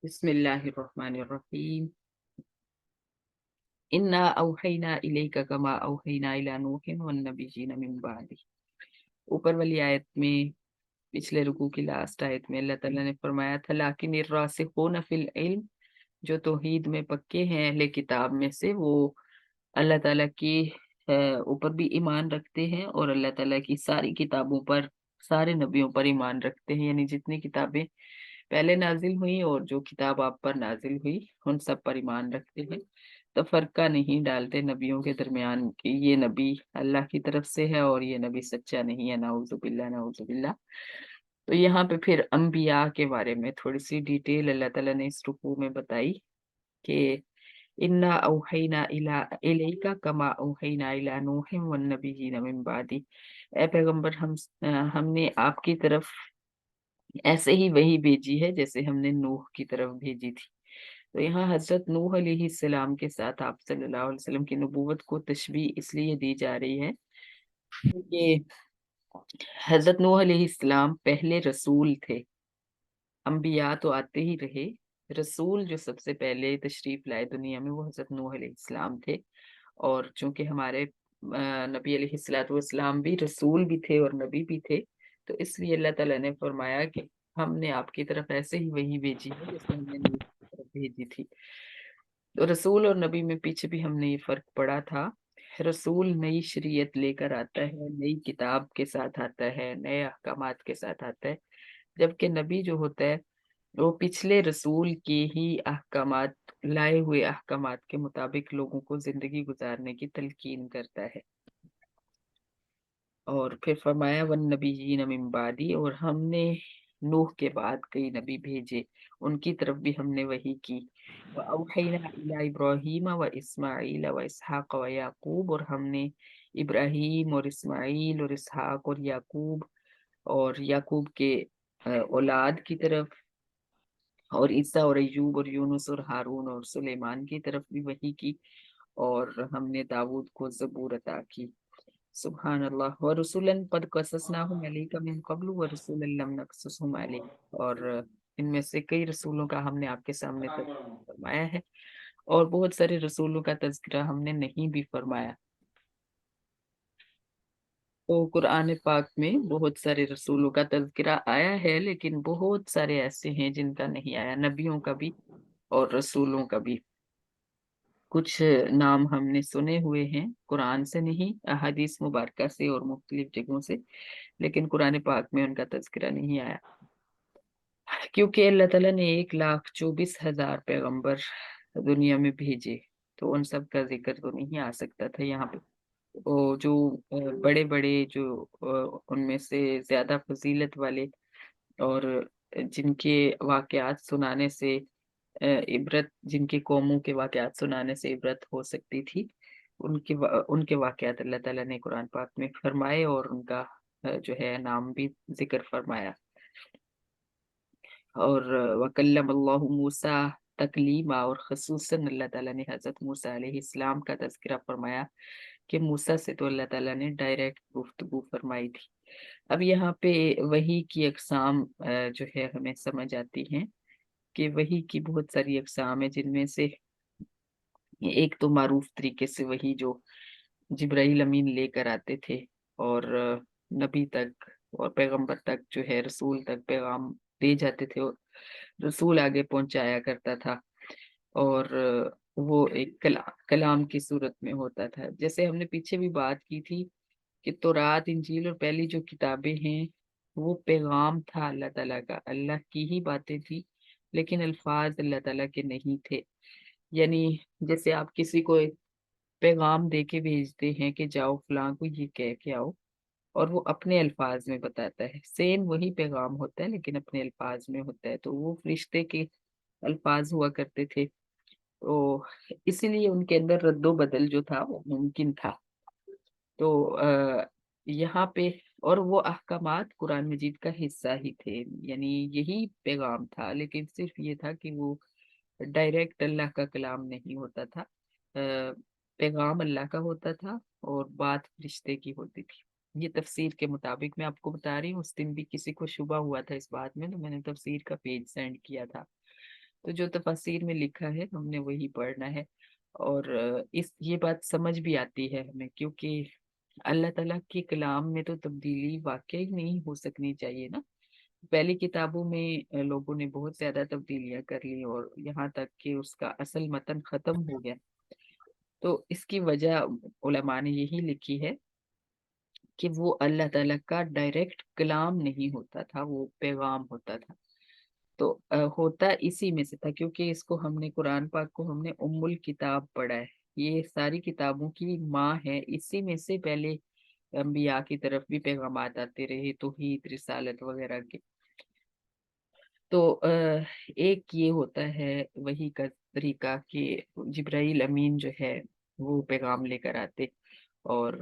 بسم اللہ الرحمن الرحیم انا اوحینا الیک کما اوحینا الی نوح والنبیین من بعد۔ اوپر والی آیت میں، پچھلے رکوع کی لاسٹ آیت میں اللہ تعالیٰ نے فرمایا تھا لیکن الراسخون فی العلم، جو توحید میں پکے ہیں اہل کتاب میں سے، وہ اللہ تعالیٰ کی اوپر بھی ایمان رکھتے ہیں اور اللہ تعالیٰ کی ساری کتابوں پر، سارے نبیوں پر ایمان رکھتے ہیں، یعنی جتنی کتابیں پہلے نازل ہوئی اور جو کتاب آپ پر نازل ہوئی ان سب پر ایمان رکھتے ہیں، تفرقہ نہیں ڈالتے نبیوں کے درمیان کہ یہ نبی اللہ کی طرف سے ہے اور یہ نبی سچا نہیں ہے، نعوذ باللہ نعوذ باللہ۔ تو یہاں پہ پھر انبیاء کے بارے میں تھوڑی سی ڈیٹیل اللہ تعالیٰ نے اس رکوع میں بتائی کہ انا اوحینا الیک کما اوحینا الی نوح والنبیین من بعدی، اے پیغمبر ہم نے آپ کی طرف ایسے ہی وہی بھیجی ہے جیسے ہم نے نوح کی طرف بھیجی تھی۔ تو یہاں حضرت نوح علیہ السلام کے ساتھ آپ صلی اللہ علیہ وسلم کی نبوت کو تشبیہ اس لیے دی جا رہی ہے کہ حضرت نوح علیہ السلام پہلے رسول تھے، انبیاء تو آتے ہی رہے، رسول جو سب سے پہلے تشریف لائے دنیا میں وہ حضرت نوح علیہ السلام تھے، اور چونکہ ہمارے نبی علیہ الصلوۃ والسلام بھی رسول بھی تھے اور نبی بھی تھے، تو اس لیے اللہ تعالیٰ نے فرمایا کہ ہم نے آپ کی طرف ایسے ہی وہی بھیجی ہے جیسے ہم نے نوح کی طرف بھیجی تھی۔ تو رسول اور نبی میں پیچھے بھی ہم نے یہ فرق پڑا تھا، رسول نئی شریعت لے کر آتا ہے، نئی کتاب کے ساتھ آتا ہے، نئے احکامات کے ساتھ آتا ہے، جبکہ نبی جو ہوتا ہے وہ پچھلے رسول کے ہی احکامات، لائے ہوئے احکامات کے مطابق لوگوں کو زندگی گزارنے کی تلقین کرتا ہے۔ اور پھر فرمایا والنبیین من بعدی، اور ہم نے نوح کے بعد کئی نبی بھیجے، ان کی طرف بھی ہم نے وحی کی۔ وَأَوْحَيْنَا إِلَىٰ إِبْرَاهِيمَ وَإِسْمَاعِيلَ وَإِسْحَاقَ وَيَعْقُوبَ، اور ہم نے ابراہیم اور اسماعیل اور اسحاق اور یعقوب کے اولاد کی طرف، اور عیسیٰ اور ایوب اور یونس اور ہارون اور سلیمان کی طرف بھی وحی کی، اور ہم نے داود کو زبور عطا کی۔ سبحان اللہ، وَرُسُلًا قَدْ قَصَصْنَاهُمْ عَلَيْكَ مِن قَبْلُ وَرُسُلًا لَمْ نَقْصُصْهُمْ عَلَيْكَ، اور ان میں سے کئی رسولوں کا ہم نے آپ کے سامنے تذکرہ فرمایا ہے اور بہت سارے رسولوں کا تذکرہ ہم نے نہیں بھی فرمایا۔ تو قرآن پاک میں بہت سارے رسولوں کا تذکرہ آیا ہے، لیکن بہت سارے ایسے ہیں جن کا نہیں آیا، نبیوں کا بھی اور رسولوں کا بھی۔ کچھ نام ہم نے سنے ہوئے ہیں، قرآن سے نہیں، احادیث مبارکہ سے اور مختلف جگہوں سے، لیکن قرآن پاک میں ان کا تذکرہ نہیں آیا، کیونکہ اللہ تعالیٰ نے 1,24,000 پیغمبر دنیا میں بھیجے، تو ان سب کا ذکر تو نہیں آ سکتا تھا یہاں پہ۔ وہ جو بڑے بڑے جو ان میں سے زیادہ فضیلت والے اور جن کے واقعات سنانے سے عبرت، جن کی قوموں کے واقعات سنانے سے عبرت ہو سکتی تھی، ان کے واقعات اللہ تعالیٰ نے قرآن پاک میں فرمائے اور ان کا جو ہے نام بھی ذکر فرمایا۔ اور وَكَلَّمَ اللَّهُ مُوسَىٰ تَكْلِيمًا، اور خصوصاً اللہ تعالیٰ نے حضرت موسیٰ علیہ السلام کا تذکرہ فرمایا کہ موسیٰ سے تو اللہ تعالیٰ نے ڈائریکٹ گفتگو فرمائی تھی۔ اب یہاں پہ وحی کی اقسام جو ہے ہمیں سمجھ آتی ہیں کہ وحی کی بہت ساری اقسام ہیں، جن میں سے ایک تو معروف طریقے سے وحی جو جبرائیل امین لے کر آتے تھے اور نبی تک اور پیغمبر تک جو ہے، رسول تک پیغام دے جاتے تھے، اور رسول آگے پہنچایا کرتا تھا، اور وہ ایک کلام کی صورت میں ہوتا تھا۔ جیسے ہم نے پیچھے بھی بات کی تھی کہ تورات، انجیل اور پہلی جو کتابیں ہیں وہ پیغام تھا اللہ تعالیٰ کا، اللہ کی ہی باتیں تھی، لیکن الفاظ اللہ تعالیٰ کے نہیں تھے۔ یعنی جیسے آپ کسی کو ایک پیغام دے کے بھیجتے ہیں کہ جاؤ فلاں کو یہ کہہ کے آؤ، اور وہ اپنے الفاظ میں بتاتا ہے، سیم وہی پیغام ہوتا ہے لیکن اپنے الفاظ میں ہوتا ہے، تو وہ فرشتے کے الفاظ ہوا کرتے تھے، تو اسی لیے ان کے اندر رد و بدل جو تھا وہ ممکن تھا۔ تو یہاں پہ اور وہ احکامات قرآن مجید کا حصہ ہی تھے، یعنی یہی پیغام تھا، لیکن صرف یہ تھا کہ وہ ڈائریکٹ اللہ کا کلام نہیں ہوتا تھا، پیغام اللہ کا ہوتا تھا اور بات فرشتے کی ہوتی تھی۔ یہ تفسیر کے مطابق میں آپ کو بتا رہی ہوں، اس دن بھی کسی کو شبہ ہوا تھا اس بات میں، تو میں نے تفسیر کا پیج سینڈ کیا تھا، تو جو تفاسیر میں لکھا ہے ہم نے وہی پڑھنا ہے، اور یہ بات سمجھ بھی آتی ہے ہمیں، کیونکہ اللہ تعالیٰ کے کلام میں تو تبدیلی واقعی نہیں ہو سکنی چاہیے نا۔ پہلی کتابوں میں لوگوں نے بہت زیادہ تبدیلیاں کر لی، اور یہاں تک کہ اس کا اصل متن ختم ہو گیا۔ تو اس کی وجہ علماء نے یہی لکھی ہے کہ وہ اللہ تعالیٰ کا ڈائریکٹ کلام نہیں ہوتا تھا، وہ پیغام ہوتا تھا۔ تو ہوتا اسی میں سے تھا، کیونکہ اس کو ہم نے قرآن پاک کو ہم نے ام الکتاب پڑھا ہے، یہ ساری کتابوں کی ماں ہے، اسی میں سے پہلے انبیاء کی طرف بھی پیغامات آتے رہے، توحید، رسالت وغیرہ کے۔ تو ایک یہ ہوتا ہے وہی کا طریقہ کہ جبرائیل امین جو ہے وہ پیغام لے کر آتے، اور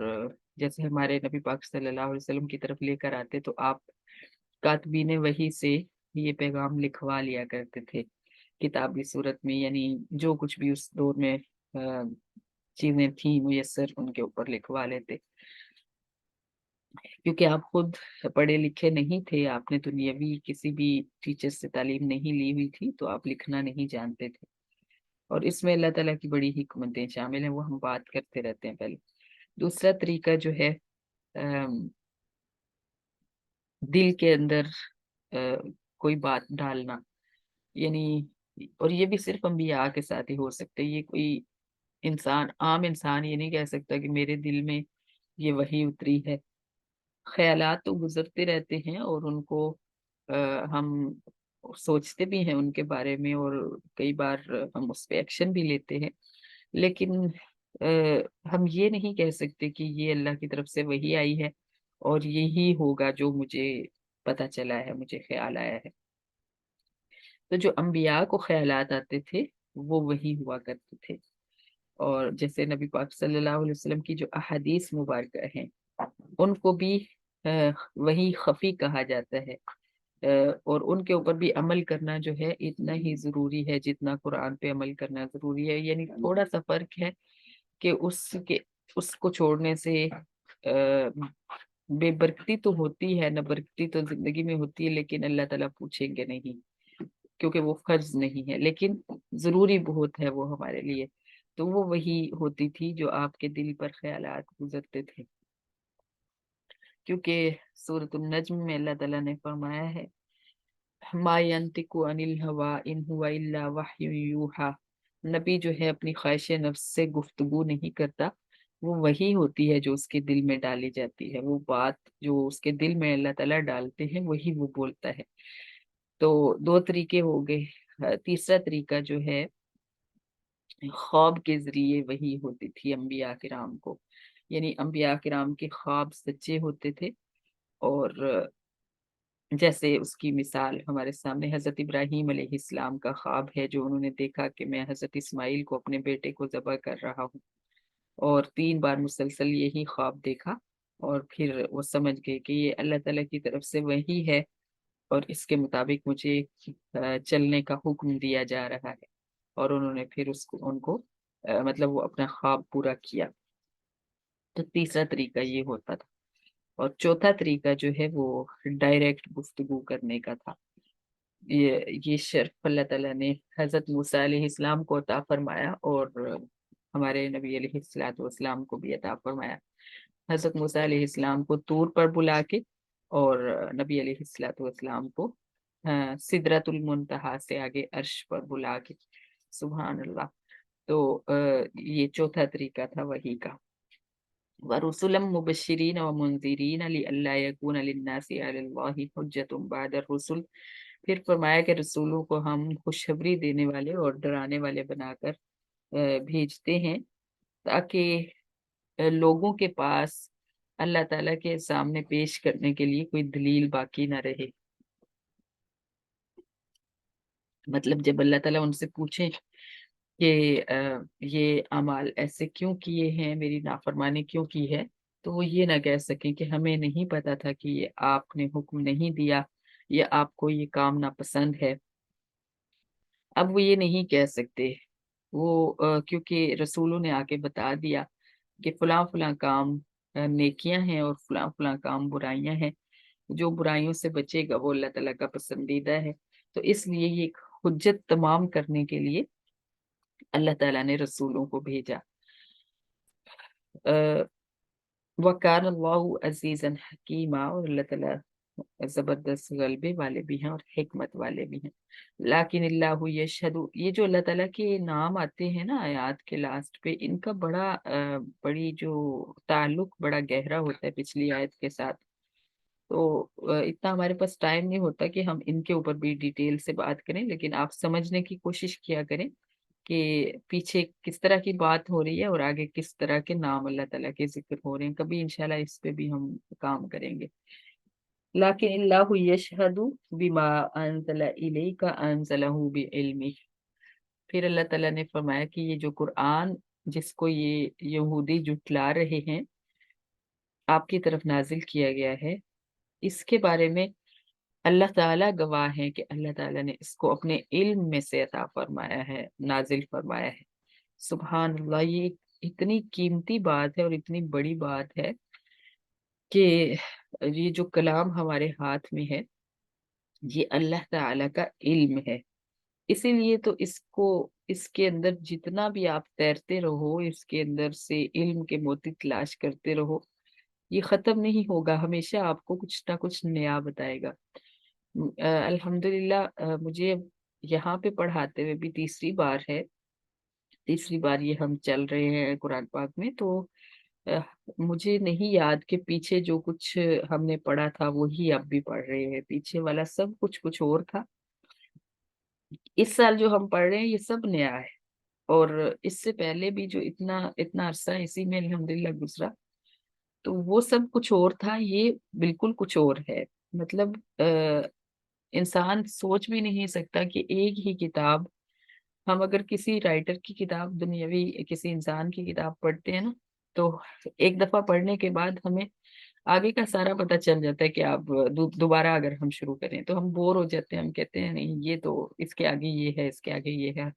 جیسے ہمارے نبی پاک صلی اللہ علیہ وسلم کی طرف لے کر آتے، تو آپ کاتبین وحی سے یہ پیغام لکھوا لیا کرتے تھے کتابی صورت میں، یعنی جو کچھ بھی اس دور میں چیزیں تھیں میسر، ان کے اوپر لکھوا لیتے، کیونکہ آپ خود پڑھے لکھے نہیں تھے، آپ نے دنیاوی کسی بھی ٹیچر سے تعلیم نہیں لی ہوئی تھی، تو آپ لکھنا نہیں جانتے تھے، اور اس میں اللہ تعالیٰ کی بڑی حکمتیں شامل ہیں، وہ ہم بات کرتے رہتے ہیں پہلے۔ دوسرا طریقہ جو ہے دل کے اندر کوئی بات ڈالنا، یعنی، اور یہ بھی صرف انبیاء کے ساتھ ہی ہو سکتا ہے، یہ کوئی عام انسان یہ نہیں کہہ سکتا کہ میرے دل میں یہ وحی اتری ہے۔ خیالات تو گزرتے رہتے ہیں، اور ان کو ہم سوچتے بھی ہیں ان کے بارے میں، اور کئی بار ہم اس پہ ایکشن بھی لیتے ہیں، لیکن ہم یہ نہیں کہہ سکتے کہ یہ اللہ کی طرف سے وحی آئی ہے اور یہی ہوگا جو مجھے پتا چلا ہے، مجھے خیال آیا ہے۔ تو جو انبیاء کو خیالات آتے تھے وہ وہی ہوا کرتے تھے، اور جیسے نبی پاک صلی اللہ علیہ وسلم کی جو احادیث مبارکہ ہیں ان کو بھی وہی خفی کہا جاتا ہے، اور ان کے اوپر بھی عمل کرنا جو ہے اتنا ہی ضروری ہے جتنا قرآن پہ عمل کرنا ضروری ہے، یعنی تھوڑا سا فرق ہے کہ اس کو چھوڑنے سے بے برکتی تو ہوتی ہے، نہ برکتی تو زندگی میں ہوتی ہے، لیکن اللہ تعالیٰ پوچھیں گے نہیں، کیونکہ وہ فرض نہیں ہے، لیکن ضروری بہت ہے وہ ہمارے لیے۔ تو وہ وہی ہوتی تھی جو آپ کے دل پر خیالات گزرتے تھے، کیونکہ سورۃ النجم میں اللہ تعالیٰ نے فرمایا ہے ما ينطق عن الهوى ان هو الا وحی یوحی، نبی جو ہے اپنی خواہش نفس سے گفتگو نہیں کرتا، وہ وہی ہوتی ہے جو اس کے دل میں ڈالی جاتی ہے، وہ بات جو اس کے دل میں اللہ تعالیٰ ڈالتے ہیں وہی وہ بولتا ہے۔ تو دو طریقے ہو گئے۔ تیسرا طریقہ جو ہے خواب کے ذریعے وہی ہوتی تھی انبیاء کرام کو، یعنی انبیاء کرام کے خواب سچے ہوتے تھے، اور جیسے اس کی مثال ہمارے سامنے حضرت ابراہیم علیہ السلام کا خواب ہے، جو انہوں نے دیکھا کہ میں حضرت اسماعیل کو اپنے بیٹے کو ذبح کر رہا ہوں، اور 3 بار مسلسل یہی خواب دیکھا، اور پھر وہ سمجھ گئے کہ یہ اللہ تعالیٰ کی طرف سے وہی ہے، اور اس کے مطابق مجھے چلنے کا حکم دیا جا رہا ہے، اور انہوں نے پھر ان کو مطلب وہ اپنا خواب پورا کیا۔ تو تیسرا طریقہ یہ ہوتا تھا، اور چوتھا طریقہ جو ہے وہ ڈائریکٹ گفتگو کرنے کا تھا۔ یہ شرف اللہ تعالیٰ نے حضرت موسیٰ علیہ السلام کو عطا فرمایا، اور ہمارے نبی علیہ الصلوۃ والسلام کو بھی عطا فرمایا۔ حضرت موسیٰ علیہ السلام کو طور پر بلا کے، اور نبی علیہ الصلوۃ والسلام کو سدرۃ المنتہا سے آگے عرش پر بلا کے، سبحان اللہ۔ تو یہ چوتھا طریقہ تھا وحی کا۔ وَرُسُلًا مُبَشِّرِينَ وَمُنذِرِينَ لِئَلَّا يَكُونَ لِلنَّاسِ عَلَى اللَّهِ حُجَّةٌ بَعْدَ الرُّسُلِ، پھر فرمایا کہ رسولوں کو ہم خوشخبری دینے والے اور ڈرانے والے بنا کر بھیجتے ہیں، تاکہ لوگوں کے پاس اللہ تعالیٰ کے سامنے پیش کرنے کے لیے کوئی دلیل باقی نہ رہے۔ مطلب جب اللہ تعالیٰ ان سے پوچھیں کہ یہ اعمال ایسے کیوں کیے ہیں، میری نافرمانی کیوں کی ہے، تو وہ یہ نہ کہہ سکیں کہ ہمیں نہیں پتا تھا کہ یہ آپ نے حکم نہیں دیا، یا آپ کو یہ کام ناپسند ہے۔ اب وہ یہ نہیں کہہ سکتے، وہ کیونکہ رسولوں نے آ کے بتا دیا کہ فلاں فلاں کام نیکیاں ہیں، اور فلاں فلاں کام برائیاں ہیں، جو برائیوں سے بچے گا وہ اللہ تعالیٰ کا پسندیدہ ہے۔ تو اس لیے یہ ایک حجت تمام کرنے کے لیے اللہ تعالیٰ نے رسولوں کو بھیجا۔ وَكَانَ اللَّهُ عَزِيزًا حَكِيمًا، اور اللہ تعالیٰ زبردست غلبے والے بھی ہیں اور حکمت والے بھی ہیں۔ لیکن اللہ یشہد، یہ جو اللہ تعالیٰ کے نام آتے ہیں نا آیات کے لاسٹ پہ، ان کا بڑی جو تعلق بڑا گہرا ہوتا ہے پچھلی آیت کے ساتھ، تو اتنا ہمارے پاس ٹائم نہیں ہوتا کہ ہم ان کے اوپر بھی ڈیٹیل سے بات کریں، لیکن آپ سمجھنے کی کوشش کیا کریں کہ پیچھے کس طرح کی بات ہو رہی ہے اور آگے کس طرح کے نام اللہ تعالیٰ کے ذکر ہو رہے ہیں۔ کبھی انشاءاللہ اس پہ بھی ہم کام کریں گے۔ لیکن اللہ یشہد بما انزل الیک انزلہ بعلمہ، پھر اللہ تعالیٰ نے فرمایا کہ یہ جو قرآن جس کو یہ یہودی جھٹلا رہے ہیں آپ کی طرف نازل کیا گیا ہے، اس کے بارے میں اللہ تعالیٰ گواہ ہے کہ اللہ تعالیٰ نے اس کو اپنے علم میں سے عطا فرمایا ہے، نازل فرمایا ہے۔ سبحان اللہ، یہ اتنی قیمتی بات ہے اور اتنی بڑی بات ہے کہ یہ جو کلام ہمارے ہاتھ میں ہے یہ اللہ تعالیٰ کا علم ہے۔ اسی لیے تو اس کے اندر جتنا بھی آپ تیرتے رہو، اس کے اندر سے علم کے موتی تلاش کرتے رہو، یہ ختم نہیں ہوگا، ہمیشہ آپ کو کچھ نہ کچھ نیا بتائے گا۔ الحمدللہ مجھے اب یہاں پہ پڑھاتے ہوئے بھی تیسری بار یہ ہم چل رہے ہیں قرآن پاک میں، تو مجھے نہیں یاد کہ پیچھے جو کچھ ہم نے پڑھا تھا وہی اب بھی پڑھ رہے ہیں، پیچھے والا سب کچھ اور تھا۔ اس سال جو ہم پڑھ رہے ہیں یہ سب نیا ہے، اور اس سے پہلے بھی جو اتنا عرصہ اسی میں الحمدللہ گزرا تو وہ سب کچھ اور تھا، یہ بالکل کچھ اور ہے۔ مطلب انسان سوچ بھی نہیں سکتا کہ ایک ہی کتاب، ہم اگر کسی رائٹر کی کتاب، دنیاوی کسی انسان کی کتاب پڑھتے ہیں نا، تو ایک دفعہ پڑھنے کے بعد ہمیں آگے کا سارا پتہ چل جاتا ہے کہ آپ دوبارہ اگر ہم شروع کریں تو ہم بور ہو جاتے ہیں، ہم کہتے ہیں نہیں یہ تو اس کے آگے یہ ہے، اس کے آگے یہ ہے،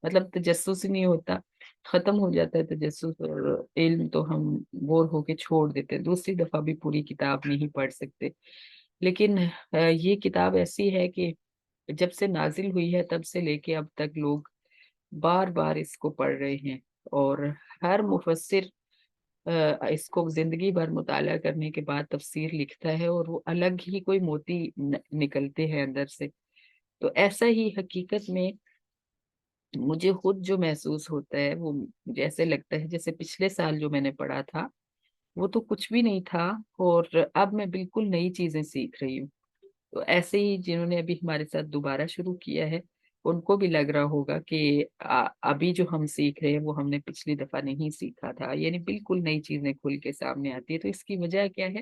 مطلب تجسس ہی نہیں ہوتا، ختم ہو جاتا ہے تجسس اور علم، تو ہم بور ہو کے چھوڑ دیتے ہیں، دوسری دفعہ بھی پوری کتاب نہیں پڑھ سکتے۔ لیکن یہ کتاب ایسی ہے کہ جب سے نازل ہوئی ہے تب سے لے کے اب تک لوگ بار بار اس کو پڑھ رہے ہیں، اور ہر مفسر اس کو زندگی بھر مطالعہ کرنے کے بعد تفسیر لکھتا ہے، اور وہ الگ ہی کوئی موتی نکلتے ہیں اندر سے۔ تو ایسا ہی حقیقت میں مجھے خود جو محسوس ہوتا ہے وہ مجھے ایسے لگتا ہے جیسے پچھلے سال جو میں نے پڑھا تھا وہ تو کچھ بھی نہیں تھا، اور اب میں بالکل نئی چیزیں سیکھ رہی ہوں۔ تو ایسے ہی جنہوں نے ابھی ہمارے ساتھ دوبارہ شروع کیا ہے ان کو بھی لگ رہا ہوگا کہ ابھی جو ہم سیکھ رہے ہیں وہ ہم نے پچھلی دفعہ نہیں سیکھا تھا، یعنی بالکل نئی چیزیں کھل کے سامنے آتی ہے۔ تو اس کی وجہ کیا ہے؟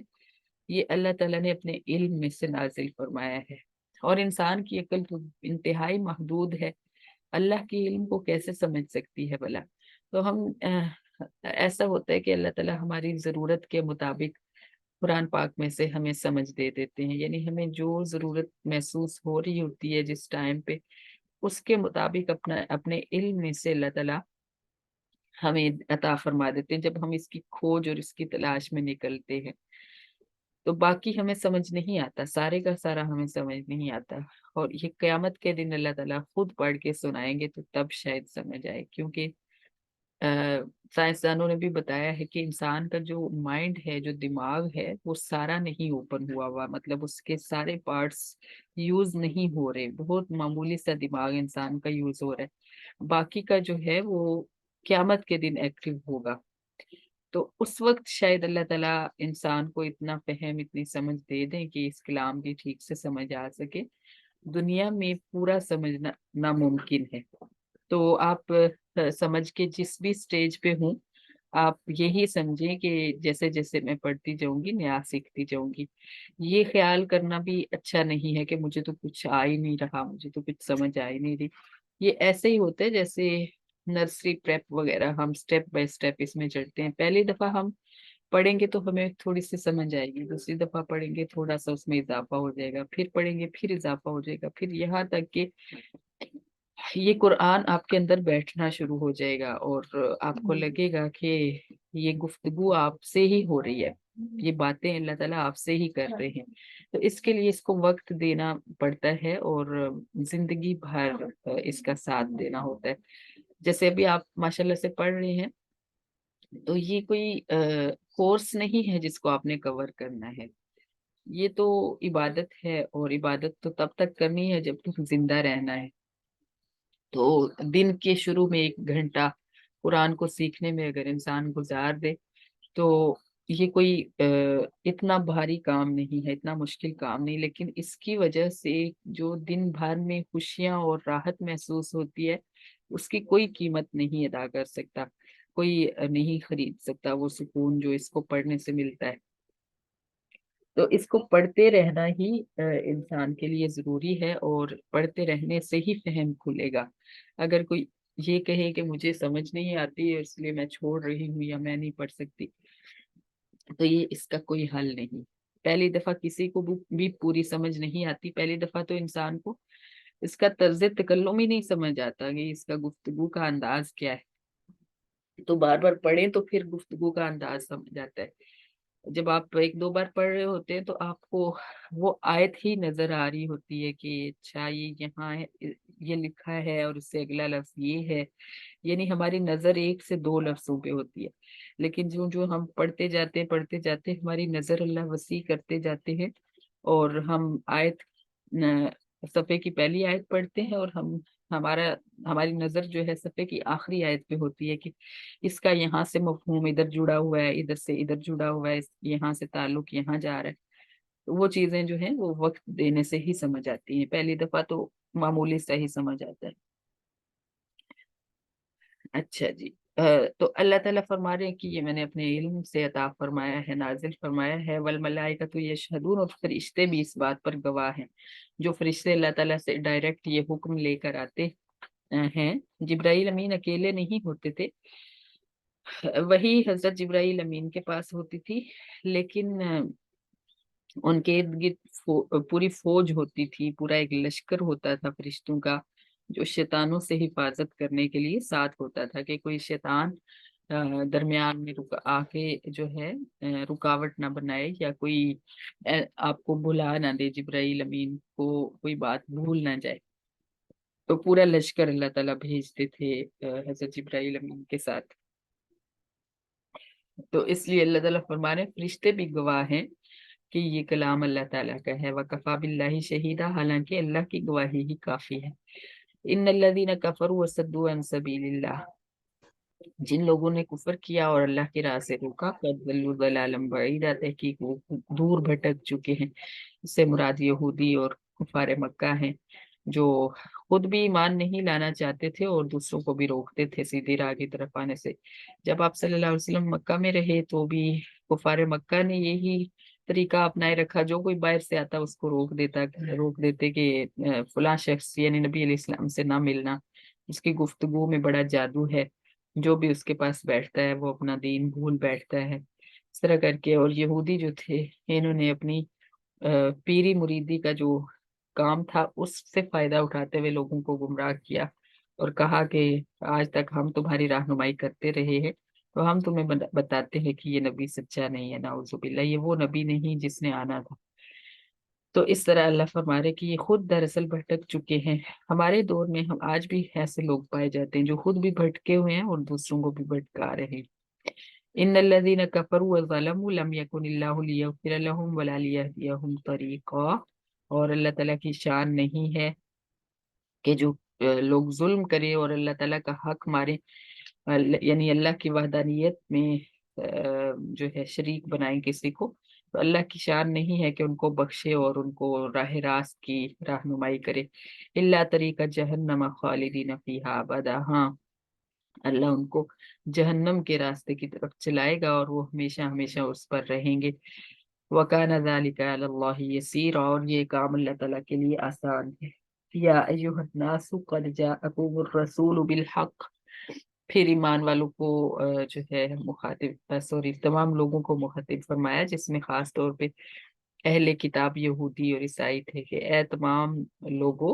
یہ اللہ تعالیٰ نے اپنے علم میں سے نازل فرمایا ہے، اور انسان کی عقل تو انتہائی محدود ہے، اللہ کے علم کو کیسے سمجھ سکتی ہے بھلا؟ تو ہم ایسا ہوتا ہے کہ اللہ تعالیٰ ہماری ضرورت کے مطابق قرآن پاک میں سے ہمیں سمجھ دے دیتے ہیں، یعنی ہمیں جو ضرورت محسوس ہو رہی ہوتی ہے جس ٹائم پہ، اس کے مطابق اپنے علم میں سے اللہ تعالیٰ ہمیں عطا فرما دیتے ہیں۔ جب ہم اس کی کھوج اور اس کی تلاش میں نکلتے ہیں تو باقی ہمیں سمجھ نہیں آتا، سارے کا سارا ہمیں سمجھ نہیں آتا، اور یہ قیامت کے دن اللہ تعالیٰ خود پڑھ کے سنائیں گے تو تب شاید سمجھ آئے، کیونکہ سائنسدانوں نے بھی بتایا ہے کہ انسان کا جو مائنڈ ہے، جو دماغ ہے، وہ سارا نہیں اوپن ہوا، مطلب اس کے سارے پارٹس یوز نہیں ہو رہے، بہت معمولی سا دماغ انسان کا یوز ہو رہا ہے، باقی کا جو ہے وہ قیامت کے دن ایکٹیو ہوگا۔ تو اس وقت شاید اللہ تعالیٰ انسان کو اتنا فہم، اتنی سمجھ دے دیں کہ اس کلام کی ٹھیک سے سمجھ آ سکے، دنیا میں پورا سمجھنا ناممکن ہے۔ تو آپ سمجھ کے جس بھی سٹیج پہ ہوں، آپ یہی سمجھیں کہ جیسے جیسے میں پڑھتی جاؤں گی نیا سیکھتی جاؤں گی۔ یہ خیال کرنا بھی اچھا نہیں ہے کہ مجھے تو کچھ آ ہی نہیں رہا، مجھے تو کچھ سمجھ آ ہی نہیں رہی۔ یہ ایسے ہی ہوتا ہے جیسے نرسری پریپ وغیرہ، ہم سٹیپ بائی سٹیپ اس میں چڑھتے ہیں، پہلی دفعہ ہم پڑھیں گے تو ہمیں تھوڑی سی سمجھ آئے گی، دوسری دفعہ پڑھیں گے تھوڑا سا اس میں اضافہ ہو جائے گا، پھر پڑھیں گے پھر اضافہ ہو جائے گا، پھر یہاں تک کہ یہ قرآن آپ کے اندر بیٹھنا شروع ہو جائے گا، اور آپ کو لگے گا کہ یہ گفتگو آپ سے ہی ہو رہی ہے۔ یہ باتیں اللہ تعالیٰ آپ سے ہی کر رہے ہیں، تو اس کے لیے اس کو وقت دینا پڑتا ہے اور زندگی بھر اس کا ساتھ دینا ہوتا ہے۔ جیسے ابھی آپ ماشاءاللہ سے پڑھ رہے ہیں، تو یہ کوئی کورس نہیں ہے جس کو آپ نے کور کرنا ہے، یہ تو عبادت ہے، اور عبادت تو تب تک کرنی ہے جب تک زندہ رہنا ہے۔ تو دن کے شروع میں 1 گھنٹہ قرآن کو سیکھنے میں اگر انسان گزار دے تو یہ کوئی اتنا بھاری کام نہیں ہے، اتنا مشکل کام نہیں، لیکن اس کی وجہ سے جو دن بھر میں خوشیاں اور راحت محسوس ہوتی ہے، اس کی کوئی قیمت نہیں ادا کر سکتا، کوئی نہیں خرید سکتا وہ سکون جو اس کو پڑھنے سے ملتا ہے۔ تو اس کو پڑھتے رہنا ہی انسان کے لیے ضروری ہے، اور پڑھتے رہنے سے ہی فہم کھلے گا۔ اگر کوئی یہ کہے کہ مجھے سمجھ نہیں آتی ہے اس لیے میں چھوڑ رہی ہوں یا میں نہیں پڑھ سکتی، تو یہ اس کا کوئی حل نہیں۔ پہلی دفعہ کسی کو بھی پوری سمجھ نہیں آتی، پہلی دفعہ تو انسان کو اس کا طرز تکلم ہی نہیں سمجھ آتا کہ اس کا گفتگو کا انداز کیا ہے، تو بار بار پڑھیں تو پھر گفتگو کا انداز سمجھ آتا ہے۔ جب آپ 1 2 بار پڑھ رہے ہوتے ہیں تو آپ کو وہ آیت ہی نظر آ رہی ہوتی ہے کہ اچھا یہ یہاں ہے، یہ لکھا ہے، اور اس سے اگلا لفظ یہ ہے، یعنی ہماری نظر 1 سے 2 لفظوں پہ ہوتی ہے، لیکن جو جو ہم پڑھتے جاتے ہماری نظر اللہ وسیع کرتے جاتے ہیں، اور ہم صفحے کی پہلی آیت پڑھتے ہیں، اور ہمارا ہماری نظر جو ہے صفحے کی آخری آیت پہ ہوتی ہے کہ اس کا یہاں سے مفہوم ادھر جڑا ہوا ہے، ادھر سے ادھر جڑا ہوا ہے، یہاں سے تعلق یہاں جا رہا ہے۔ تو وہ چیزیں جو ہیں وہ وقت دینے سے ہی سمجھ آتی ہیں، پہلی دفعہ تو معمولی سا ہی سمجھ آتا ہے۔ اچھا جی، تو اللہ تعالیٰ فرما رہے ہیں کہ یہ میں نے اپنے علم سے عطا فرمایا ہے، نازل فرمایا ہے، والملائکۃ یشہدون، اور فرشتے بھی اس بات پر گواہ ہیں۔ جو فرشتے اللہ تعالیٰ سے ڈائریکٹ یہ حکم لے کر آتے ہیں، جبرائیل امین اکیلے نہیں ہوتے تھے، وہی حضرت جبرائیل امین کے پاس ہوتی تھی، لیکن ان کے ارد گرد پوری فوج ہوتی تھی، پورا ایک لشکر ہوتا تھا فرشتوں کا، جو شیطانوں سے حفاظت کرنے کے لیے ساتھ ہوتا تھا کہ کوئی شیطان درمیان میں آ کے جو ہے رکاوٹ نہ بنائے، یا کوئی آپ کو بھلا نہ دے، جبرائیل امین کو کوئی بات بھول نہ جائے۔ تو پورا لشکر اللہ تعالیٰ بھیجتے تھے حضرت جبرائیل امین کے ساتھ۔ تو اس لیے اللہ تعالیٰ فرما رہے ہیں فرشتے بھی گواہ ہیں کہ یہ کلام اللہ تعالیٰ کا ہے، وَكَفَى بِاللَّهِ شَهِيدًا، حالانکہ اللہ کی گواہی ہی کافی ہے۔ ان الذین کفروا وصدوا عن سبیل اللہ، جن لوگوں نے کفر کیا اور اللہ کی راہ سے روکا، قد ضلوا ضلالا بعیدا، تحقیق وہ دور بھٹک چکے ہیں۔ اس سے مراد یہودی اور کفار مکہ ہیں، جو خود بھی ایمان نہیں لانا چاہتے تھے اور دوسروں کو بھی روکتے تھے سیدھی راہ کی طرف آنے سے۔ جب آپ صلی اللہ علیہ وسلم مکہ میں رہے تو بھی کفار مکہ نے یہی طریقہ اپنائے رکھا، جو کوئی باہر سے آتا اس کو روک دیتے کہ فلاں شخص یعنی نبی علیہ السلام سے نہ ملنا، اس کی گفتگو میں بڑا جادو ہے، جو بھی اس کے پاس بیٹھتا ہے وہ اپنا دین بھول بیٹھتا ہے، اس طرح کر کے۔ اور یہودی جو تھے انہوں نے اپنی پیری مریدی کا جو کام تھا اس سے فائدہ اٹھاتے ہوئے لوگوں کو گمراہ کیا، اور کہا کہ آج تک ہم تمہاری رہنمائی کرتے رہے ہیں، تو ہم تمہیں بتاتے ہیں کہ یہ نبی سچا نہیں ہے، نعوذ باللہ، یہ وہ نبی نہیں جس نے آنا تھا۔ تو اس طرح اللہ فرما رہے کہ یہ خود دراصل بھٹک چکے ہیں۔ ہمارے دور میں ہم آج بھی ایسے لوگ پائے جاتے ہیں جو خود بھی بھٹکے ہوئے ہیں اور دوسروں کو بھی بھٹکا رہے ہیں۔ ان الذين كفروا وظلموا لم يكن الله ليغفر لهم ولا ليهديهم طريقا، اور اللہ تعالیٰ کی شان نہیں ہے کہ جو لوگ ظلم کرے اور اللہ تعالیٰ کا حق مارے، یعنی اللہ کی وحدانیت میں جو ہے شریک بنائیں کسی کو، تو اللہ کی شان نہیں ہے کہ ان کو بخشے اور ان کو راہ راست کی رہنمائی کرے۔ اللہ طریقہ جہنم خالدین فیہا ابدا، ہاں اللہ ان کو جہنم کے راستے کی طرف چلائے گا اور وہ ہمیشہ ہمیشہ اس پر رہیں گے۔ وَكَانَ ذَلِكَ عَلَى اللَّهِ يَسِيرًا، اور یہ کام اللہ تعالیٰ کے لیے آسان ہے۔ یا ایھا الناس قد جاءکم الرسول بالحق، پھر ایمان والوں کو جو ہے مخاطب تمام لوگوں کو مخاطب فرمایا، جس میں خاص طور پہ اہل کتاب یہودی اور عیسائی تھے، کہ اے تمام لوگوں